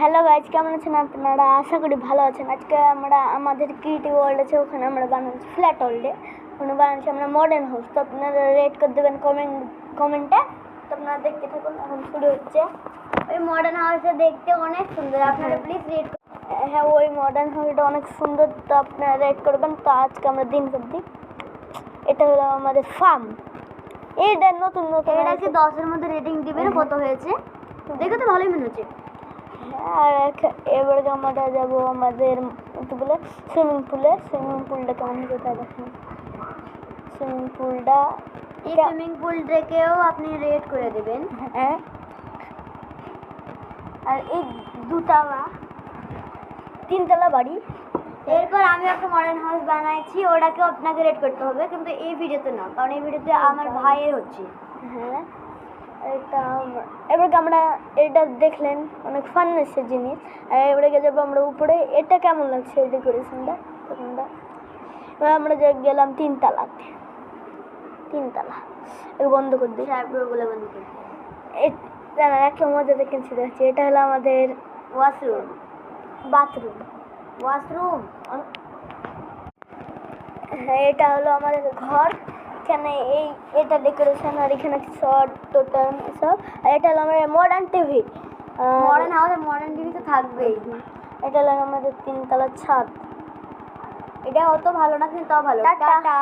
Hello guys, কেমন আছেন আপনারা? আশা করি ভালো আছেন। আজকে আমরা আমাদের ক্রিয়েটিভ ওয়ার্ল্ড আছে, ওখানে আমরা বানাচ্ছি ফ্ল্যাট ওয়ার্ল্ডে। ওখানে বানাচ্ছি আমরা মডার্ন হাউস। তো আপনারা রেট করে দেবেন কমেন্টে। তো আপনারা দেখতে থাকুন, এখন শুরু হচ্ছে। ওই মডার্ন হাউসটা দেখতে অনেক সুন্দর, আপনারা প্লিজ রেট। হ্যাঁ, ওই মডার্ন হাউসটা অনেক সুন্দর, তো আপনারা রেট করবেন। তো আজকে আমরা দিন সবজি, এটা হলো আমাদের ফার্ম। এইটা নতুন এটাকে 10-এর মধ্যে রেটিং দিবেন কত হয়েছে। দেখে তো ভালোই মনে হচ্ছে। আর এবারে আমরা যাবো আমাদের বলে সুইমিং পুলটা কেমন হয়েছে তাই দেখেন। সুইমিং পুলটা এই সুইমিং পুলটাকেও আপনি রেট করে দেবেন। হ্যাঁ, আর এই তিনতলা বাড়ি। এরপর আমি একটা মডার্ন হাউস বানাইছি, ওটাকেও আপনাকে রেট করতে হবে, কিন্তু এই ভিডিওতে না, কারণ এই ভিডিওতে আমার ভাইয়ের হচ্ছে। হ্যাঁ, এটা এবার আমরা এটা দেখলেন অনেক ফান্নেসের জিনিস। আর এবারে যাবো আমরা উপরে। এটা কেমন লাগছে ডেকোরেশনটা তোমরা? এবার আমরা গেলাম তিনতলা। বন্ধ করে দিই, বলে বন্ধ করে একটা মজা দেখেছি। এটা হলো আমাদের ওয়াশরুম। হ্যাঁ, এটা হলো আমাদের ঘর। এখানে এটা ডেকোরেশন, আর এখানে শর্ট টোটাল সব। আর এটা হলো আমাদের মডার্ন টিভি। মডার্ন হাউসে মডার্ন টিভি তো থাকবেই। এটা হলো আমাদের তিনতলা ছাদ। এটা অত ভালো না, কিন্তু তাও ভালো। টাটা।